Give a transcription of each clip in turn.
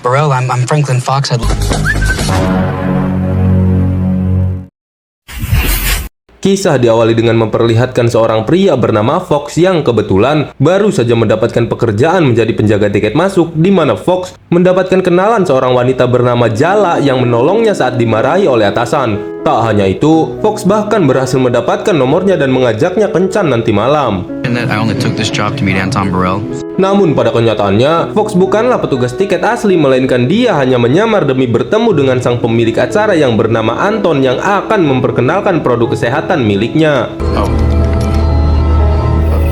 Bro, I'm Franklin Fox. Kisah diawali dengan memperlihatkan seorang pria bernama Fox yang kebetulan baru saja mendapatkan pekerjaan menjadi penjaga tiket masuk, di mana Fox mendapatkan kenalan seorang wanita bernama Jala yang menolongnya saat dimarahi oleh atasan. Tak hanya itu, Fox bahkan berhasil mendapatkan nomornya dan mengajaknya kencan nanti malam. Namun pada kenyataannya, Fox bukanlah petugas tiket asli, melainkan dia hanya menyamar demi bertemu dengan sang pemilik acara yang bernama Anton yang akan memperkenalkan produk kesehatan miliknya.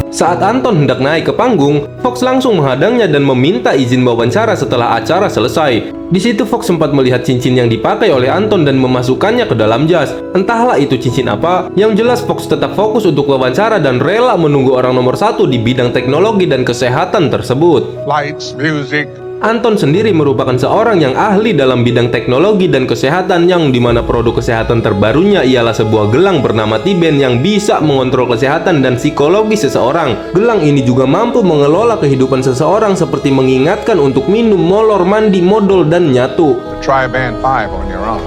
Saat Anton hendak naik ke panggung, Fox langsung menghadangnya dan meminta izin wawancara setelah acara selesai. Di situ Fox sempat melihat cincin yang dipakai oleh Anton dan memasukkannya ke dalam jas. Entahlah itu cincin apa, yang jelas Fox tetap fokus untuk wawancara dan rela menunggu orang nomor satu di bidang teknologi dan kesehatan tersebut. Lights, music. Anton sendiri merupakan seorang yang ahli dalam bidang teknologi dan kesehatan, yang dimana produk kesehatan terbarunya ialah sebuah gelang bernama T-Band yang bisa mengontrol kesehatan dan psikologi seseorang. Gelang ini juga mampu mengelola kehidupan seseorang seperti mengingatkan untuk minum, molor, mandi, modal, dan nyatu. Try band 5 on your own.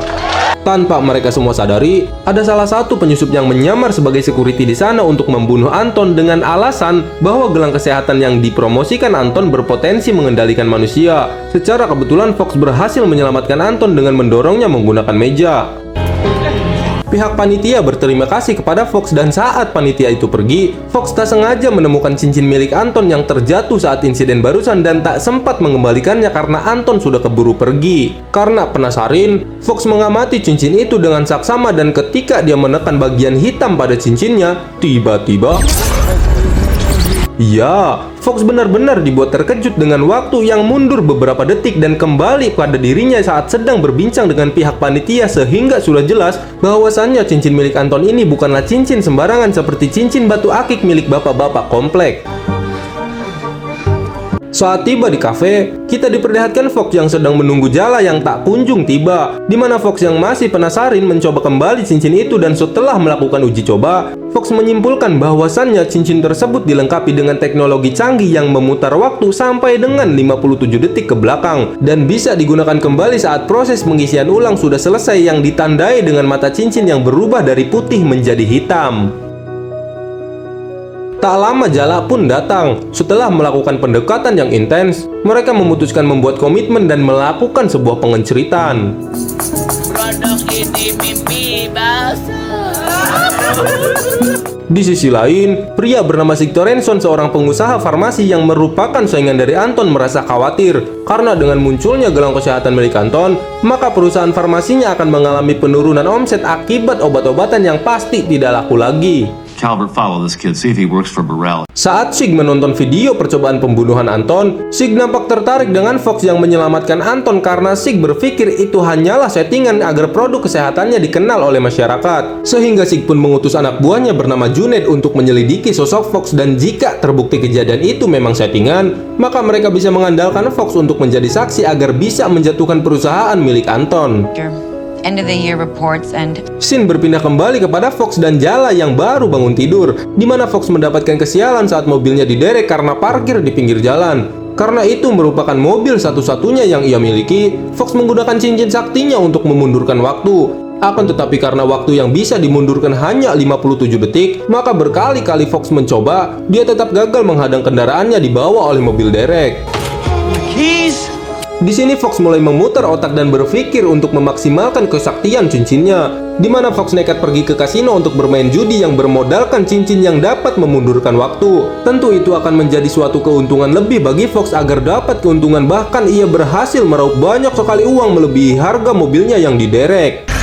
Tanpa mereka semua sadari, ada salah satu penyusup yang menyamar sebagai security di sana untuk membunuh Anton dengan alasan bahwa gelang kesehatan yang dipromosikan Anton berpotensi mengendalikan manusia. Secara kebetulan Fox berhasil menyelamatkan Anton dengan mendorongnya menggunakan meja. Pihak panitia berterima kasih kepada Fox dan saat panitia itu pergi, Fox tak sengaja menemukan cincin milik Anton yang terjatuh saat insiden barusan dan tak sempat mengembalikannya karena Anton sudah keburu pergi. Karena penasaran, Fox mengamati cincin itu dengan saksama dan ketika dia menekan bagian hitam pada cincinnya, tiba-tiba ya, Fox benar-benar dibuat terkejut dengan waktu yang mundur beberapa detik dan kembali pada dirinya saat sedang berbincang dengan pihak panitia, sehingga sudah jelas bahwasannya cincin milik Anton ini bukanlah cincin sembarangan seperti cincin batu akik milik bapak-bapak komplek. Saat tiba di kafe, kita diperlihatkan Fox yang sedang menunggu Jala yang tak kunjung tiba, di mana Fox yang masih penasaran mencoba kembali cincin itu dan setelah melakukan uji coba, Fox menyimpulkan bahwasannya cincin tersebut dilengkapi dengan teknologi canggih yang memutar waktu sampai dengan 57 detik ke belakang dan bisa digunakan kembali saat proses pengisian ulang sudah selesai, yang ditandai dengan mata cincin yang berubah dari putih menjadi hitam. Tak lama Jala pun datang. Setelah melakukan pendekatan yang intens, mereka memutuskan membuat komitmen dan melakukan sebuah pengenceritan. Produk ini mimpi basah. Di sisi lain, pria bernama Sigtorenson, seorang pengusaha farmasi yang merupakan saingan dari Anton, merasa khawatir karena dengan munculnya gelang kesehatan milik Anton, maka perusahaan farmasinya akan mengalami penurunan omset akibat obat-obatan yang pasti tidak laku lagi. Calvert, follow this kid, see if he works for Burrell. Saat Sig menonton video percobaan pembunuhan Anton, Sig nampak tertarik dengan Fox yang menyelamatkan Anton karena Sig berpikir itu hanyalah settingan agar produk kesehatannya dikenal oleh masyarakat. Sehingga Sig pun mengutus anak buahnya bernama Junaid untuk menyelidiki sosok Fox, dan jika terbukti kejadian itu memang settingan, maka mereka bisa mengandalkan Fox untuk menjadi saksi agar bisa menjatuhkan perusahaan milik Anton. End of the year reports and Scene berpindah kembali kepada Fox dan Jala yang baru bangun tidur, di mana Fox mendapatkan kesialan saat mobilnya diderek karena parkir di pinggir jalan. Karena itu merupakan mobil satu-satunya yang ia miliki, Fox menggunakan cincin saktinya untuk memundurkan waktu. Akan tetapi karena waktu yang bisa dimundurkan hanya 57 detik, maka berkali-kali Fox mencoba, dia tetap gagal menghadang kendaraannya dibawa oleh mobil derek. Di sini Fox mulai memutar otak dan berpikir untuk memaksimalkan kesaktian cincinnya, di mana Fox nekat pergi ke kasino untuk bermain judi yang bermodalkan cincin yang dapat memundurkan waktu. Tentu itu akan menjadi suatu keuntungan lebih bagi Fox agar dapat keuntungan, bahkan ia berhasil meraup banyak sekali uang melebihi harga mobilnya yang diderek.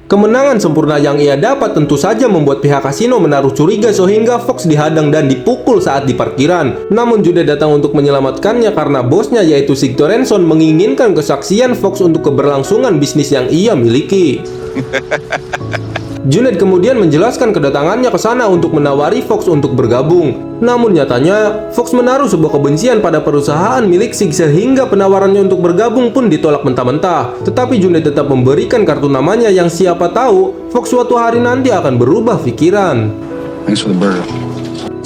Kemenangan sempurna yang ia dapat tentu saja membuat pihak kasino menaruh curiga, sehingga Fox dihadang dan dipukul saat di parkiran. Namun Junaid datang untuk menyelamatkannya karena bosnya yaitu Sigtorenson menginginkan kesaksian Fox untuk keberlangsungan bisnis yang ia miliki. Junaid kemudian menjelaskan kedatangannya ke sana untuk menawari Fox untuk bergabung. Namun nyatanya, Fox menaruh sebuah kebencian pada perusahaan milik Sig sehingga penawarannya untuk bergabung pun ditolak mentah-mentah. Tetapi Junaid tetap memberikan kartu namanya yang siapa tahu Fox suatu hari nanti akan berubah pikiran. Thanks for the burger.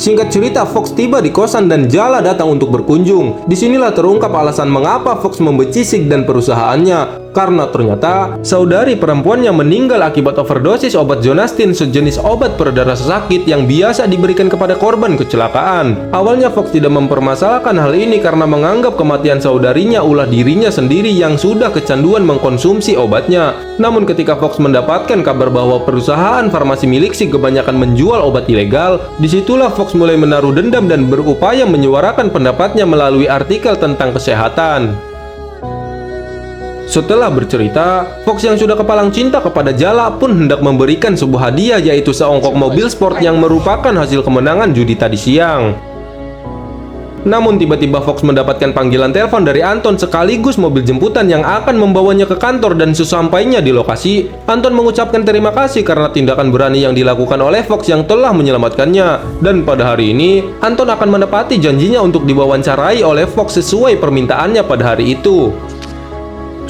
Singkat cerita, Fox tiba di kosan dan Jala datang untuk berkunjung. Disinilah terungkap alasan mengapa Fox membenci Sig dan perusahaannya. Karena ternyata saudari perempuannya meninggal akibat overdosis obat Jonastin, sejenis obat peredar rasa sakit yang biasa diberikan kepada korban kecelakaan. Awalnya Fox tidak mempermasalahkan hal ini karena menganggap kematian saudarinya ulah dirinya sendiri yang sudah kecanduan mengkonsumsi obatnya. Namun ketika Fox mendapatkan kabar bahwa perusahaan farmasi milik Sig kebanyakan menjual obat ilegal, disitulah Fox mulai menaruh dendam dan berupaya menyuarakan pendapatnya melalui artikel tentang kesehatan. Setelah bercerita, Fox yang sudah kepalang cinta kepada Jala pun hendak memberikan sebuah hadiah, yaitu seongkok mobil sport yang merupakan hasil kemenangan judi tadi siang. Namun tiba-tiba Fox mendapatkan panggilan telepon dari Anton sekaligus mobil jemputan yang akan membawanya ke kantor, dan sesampainya di lokasi, Anton mengucapkan terima kasih karena tindakan berani yang dilakukan oleh Fox yang telah menyelamatkannya. Dan pada hari ini, Anton akan menepati janjinya untuk diwawancarai oleh Fox sesuai permintaannya pada hari itu.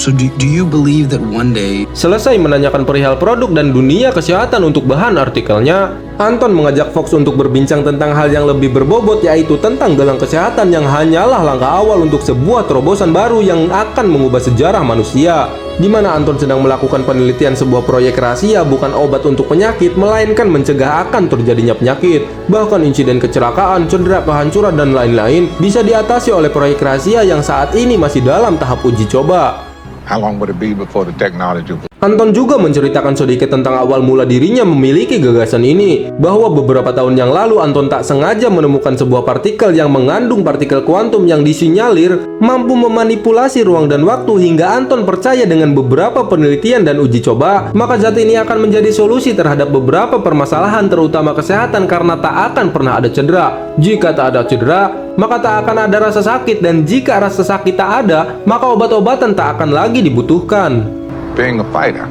So do you believe that one day... Selesai menanyakan perihal produk dan dunia kesehatan untuk bahan artikelnya, Anton mengajak Fox untuk berbincang tentang hal yang lebih berbobot, yaitu tentang gelang kesehatan yang hanyalah langkah awal untuk sebuah terobosan baru yang akan mengubah sejarah manusia. Di mana Anton sedang melakukan penelitian sebuah proyek rahasia, bukan obat untuk penyakit, melainkan mencegah akan terjadinya penyakit. Bahkan insiden kecelakaan, cedera, kehancuran, dan lain-lain bisa diatasi oleh proyek rahasia yang saat ini masih dalam tahap uji coba. How long would it be before the technology would... Anton juga menceritakan sedikit tentang awal mula dirinya memiliki gagasan ini, bahwa beberapa tahun yang lalu Anton tak sengaja menemukan sebuah partikel yang mengandung partikel kuantum yang disinyalir mampu memanipulasi ruang dan waktu, hingga Anton percaya dengan beberapa penelitian dan uji coba, maka zat ini akan menjadi solusi terhadap beberapa permasalahan terutama kesehatan karena tak akan pernah ada cedera. Jika tak ada cedera, maka tak akan ada rasa sakit, dan jika rasa sakit tak ada, maka obat-obatan tak akan lagi dibutuhkan. Being a fighter.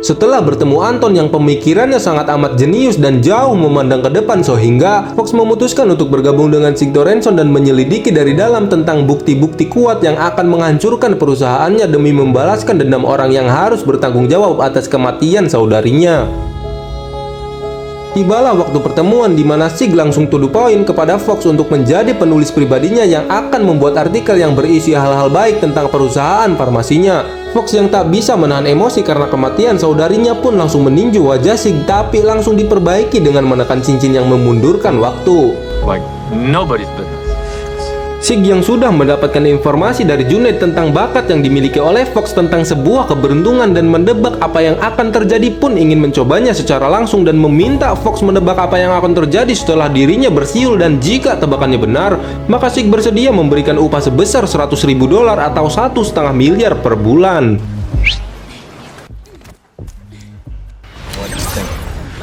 Setelah bertemu Anton yang pemikirannya sangat amat jenius dan jauh memandang ke depan, sehingga Fox memutuskan untuk bergabung dengan Sig Torenson dan menyelidiki dari dalam tentang bukti-bukti kuat yang akan menghancurkan perusahaannya demi membalaskan dendam orang yang harus bertanggung jawab atas kematian saudarinya. Tibalah waktu pertemuan di mana Sig langsung to the point kepada Fox untuk menjadi penulis pribadinya yang akan membuat artikel yang berisi hal-hal baik tentang perusahaan farmasinya. Fox yang tak bisa menahan emosi karena kematian saudarinya pun langsung meninju wajah Sig, tapi langsung diperbaiki dengan menekan cincin yang memundurkan waktu. Like nobody's business. Sig yang sudah mendapatkan informasi dari Junaid tentang bakat yang dimiliki oleh Fox tentang sebuah keberuntungan dan mendebak apa yang akan terjadi pun ingin mencobanya secara langsung dan meminta Fox menebak apa yang akan terjadi setelah dirinya bersiul, dan jika tebakannya benar, maka Sig bersedia memberikan upah sebesar $100.000 atau 1,5 miliar per bulan.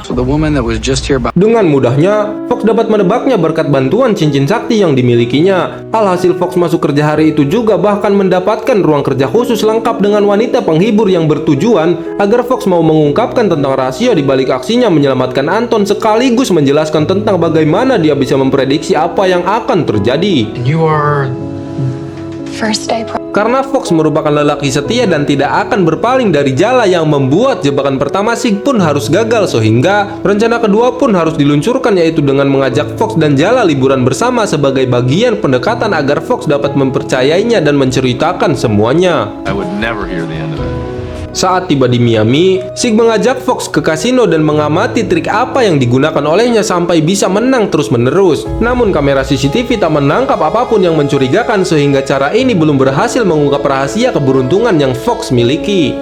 So the woman that was just here... Dengan mudahnya, Fox dapat menebaknya berkat bantuan cincin sakti yang dimilikinya. Alhasil Fox masuk kerja hari itu juga bahkan mendapatkan ruang kerja khusus lengkap dengan wanita penghibur yang bertujuan agar Fox mau mengungkapkan tentang rahasia di balik aksinya menyelamatkan Anton, sekaligus menjelaskan tentang bagaimana dia bisa memprediksi apa yang akan terjadi. You are... First day Karena Fox merupakan lelaki setia dan tidak akan berpaling dari Jala, yang membuat jebakan pertama Sig pun harus gagal, sehingga rencana kedua pun harus diluncurkan, yaitu dengan mengajak Fox dan Jala liburan bersama sebagai bagian pendekatan agar Fox dapat mempercayainya dan menceritakan semuanya. I would never hear the end of it. Saat tiba di Miami, Sig mengajak Fox ke kasino dan mengamati trik apa yang digunakan olehnya sampai bisa menang terus-menerus. Namun kamera CCTV tak menangkap apapun yang mencurigakan, sehingga cara ini belum berhasil mengungkap rahasia keberuntungan yang Fox miliki.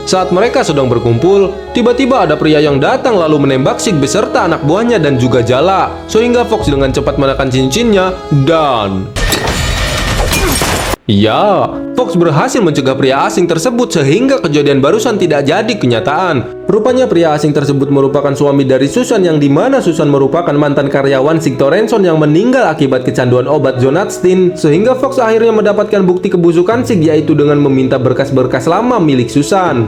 Saat mereka sedang berkumpul, tiba-tiba ada pria yang datang lalu menembak Sig beserta anak buahnya dan juga Jala, sehingga Fox dengan cepat menekan cincinnya dan... Ya, Fox berhasil mencegah pria asing tersebut sehingga kejadian barusan tidak jadi kenyataan. Rupanya pria asing tersebut merupakan suami dari Susan, yang dimana Susan merupakan mantan karyawan Sig Torenson yang meninggal akibat kecanduan obat Jonastin, sehingga Fox akhirnya mendapatkan bukti kebusukan Sig, yaitu dengan meminta berkas-berkas lama milik Susan.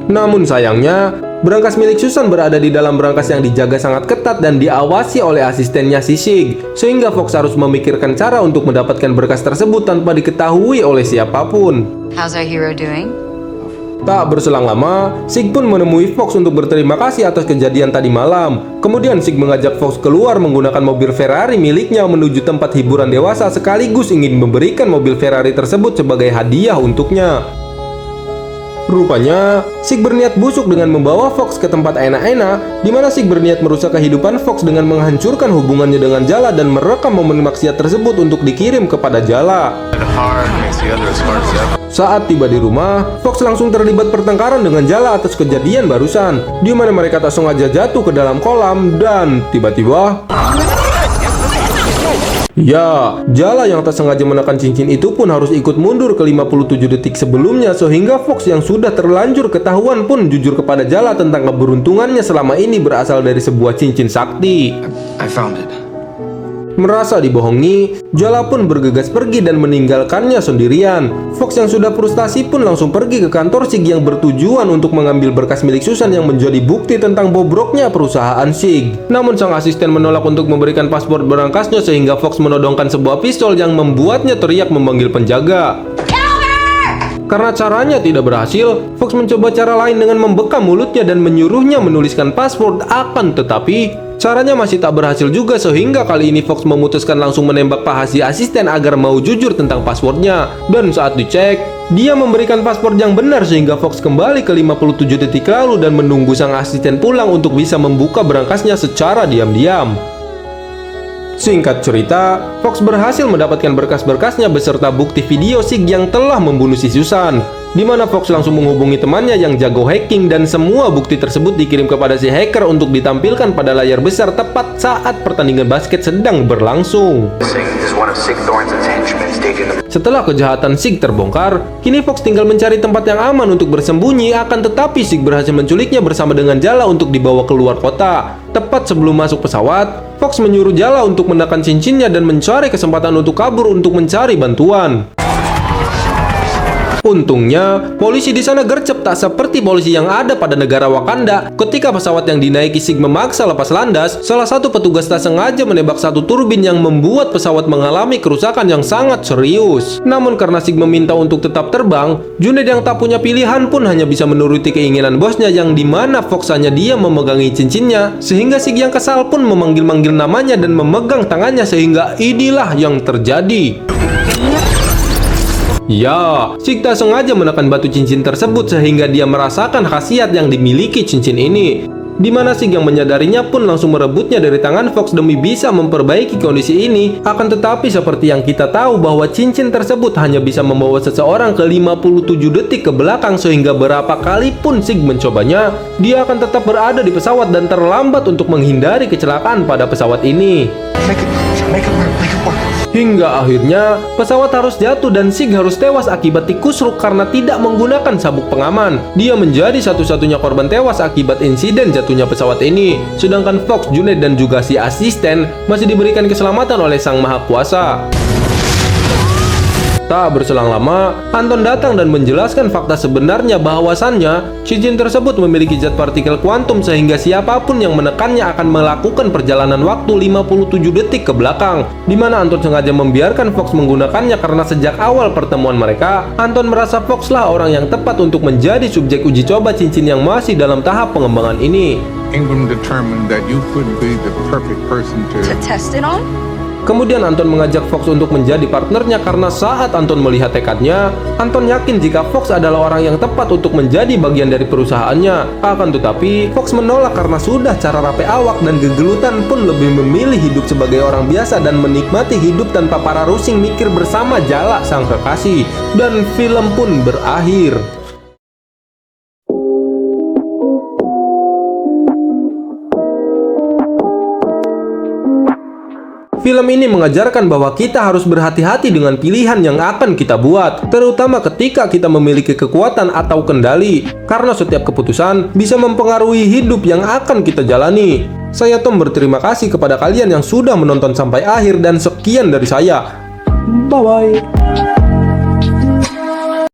Namun sayangnya, berangkas milik Susan berada di dalam berangkas yang dijaga sangat ketat dan diawasi oleh asistennya si Sig, sehingga Fox harus memikirkan cara untuk mendapatkan berkas tersebut tanpa diketahui oleh siapapun. How's our hero doing? Tak berselang lama, Sig pun menemui Fox untuk berterima kasih atas kejadian tadi malam. Kemudian Sig mengajak Fox keluar menggunakan mobil Ferrari miliknya menuju tempat hiburan dewasa sekaligus ingin memberikan mobil Ferrari tersebut sebagai hadiah untuknya. Rupanya, Sig berniat busuk dengan membawa Fox ke tempat enak-enak, di mana Sig berniat merusak kehidupan Fox dengan menghancurkan hubungannya dengan Jala dan merekam momen maksiat tersebut untuk dikirim kepada Jala. Saat tiba di rumah, Fox langsung terlibat pertengkaran dengan Jala atas kejadian barusan, di mana mereka tak sengaja jatuh ke dalam kolam dan tiba-tiba ya, Jala yang tak sengaja menekan cincin itu pun harus ikut mundur ke 57 detik sebelumnya, sehingga Fox yang sudah terlanjur ketahuan pun jujur kepada Jala tentang keberuntungannya selama ini berasal dari sebuah cincin sakti. I found it. Merasa dibohongi, Jala pun bergegas pergi dan meninggalkannya sendirian. Fox yang sudah frustasi pun langsung pergi ke kantor Sig yang bertujuan untuk mengambil berkas milik Susan yang menjadi bukti tentang bobroknya perusahaan Sig. Namun sang asisten menolak untuk memberikan paspor berangkasnya sehingga Fox menodongkan sebuah pistol yang membuatnya teriak memanggil penjaga. Karena caranya tidak berhasil, Fox mencoba cara lain dengan membekam mulutnya dan menyuruhnya menuliskan password, akan tetapi caranya masih tak berhasil juga sehingga kali ini Fox memutuskan langsung menembak paha si asisten agar mau jujur tentang passwordnya. Dan saat dicek, dia memberikan password yang benar sehingga Fox kembali ke 57 detik lalu dan menunggu sang asisten pulang untuk bisa membuka berangkasnya secara diam-diam. Singkat cerita, Fox berhasil mendapatkan berkas-berkasnya beserta bukti video Sig yang telah membunuh si Susan, di mana Fox langsung menghubungi temannya yang jago hacking dan semua bukti tersebut dikirim kepada si hacker untuk ditampilkan pada layar besar tepat saat pertandingan basket sedang berlangsung. Setelah kejahatan Sig terbongkar, kini Fox tinggal mencari tempat yang aman untuk bersembunyi, akan tetapi Sig berhasil menculiknya bersama dengan Jala untuk dibawa keluar kota. Tepat sebelum masuk pesawat, Fox menyuruh Jala untuk menekan cincinnya dan mencari kesempatan untuk kabur untuk mencari bantuan. Untungnya, polisi di sana gercep tak seperti polisi yang ada pada negara Wakanda. Ketika pesawat yang dinaiki Sig memaksa lepas landas, salah satu petugas tak sengaja menembak satu turbin yang membuat pesawat mengalami kerusakan yang sangat serius. Namun karena Sig meminta untuk tetap terbang, Junaid yang tak punya pilihan pun hanya bisa menuruti keinginan bosnya yang dimana Fox hanya dia memegangi cincinnya, sehingga Sig yang kesal pun memanggil-manggil namanya dan memegang tangannya sehingga inilah yang terjadi. Ya, Sig tak sengaja menekan batu cincin tersebut sehingga dia merasakan khasiat yang dimiliki cincin ini. Di mana Sig yang menyadarinya pun langsung merebutnya dari tangan Fox demi bisa memperbaiki kondisi ini. Akan tetapi seperti yang kita tahu bahwa cincin tersebut hanya bisa membawa seseorang ke 57 detik ke belakang sehingga berapa kali pun Sig mencobanya, dia akan tetap berada di pesawat dan terlambat untuk menghindari kecelakaan pada pesawat ini. Hingga akhirnya pesawat harus jatuh dan Sig harus tewas akibat dikusruk karena tidak menggunakan sabuk pengaman. Dia menjadi satu-satunya korban tewas akibat insiden jatuhnya pesawat ini. Sedangkan Fox, Junaid dan juga si asisten masih diberikan keselamatan oleh Sang Maha Kuasa. Tak berselang lama, Anton datang dan menjelaskan fakta sebenarnya bahwasannya cincin tersebut memiliki zat partikel kuantum sehingga siapapun yang menekannya akan melakukan perjalanan waktu 57 detik ke belakang. Di mana Anton sengaja membiarkan Fox menggunakannya karena sejak awal pertemuan mereka, Anton merasa Fox lah orang yang tepat untuk menjadi subjek uji coba cincin yang masih dalam tahap pengembangan ini. Ingram determined that you could be the perfect person to test it on? Kemudian Anton mengajak Fox untuk menjadi partnernya karena saat Anton melihat tekadnya, Anton yakin jika Fox adalah orang yang tepat untuk menjadi bagian dari perusahaannya. Akan tetapi, Fox menolak karena sudah cara rapi awak dan gegelutan pun lebih memilih hidup sebagai orang biasa dan menikmati hidup tanpa para rusing mikir bersama Jala sang kekasih. Dan film pun berakhir. Film ini mengajarkan bahwa kita harus berhati-hati dengan pilihan yang akan kita buat, terutama ketika kita memiliki kekuatan atau kendali, karena setiap keputusan bisa mempengaruhi hidup yang akan kita jalani. Saya Tom berterima kasih kepada kalian yang sudah menonton sampai akhir dan sekian dari saya. Bye-bye.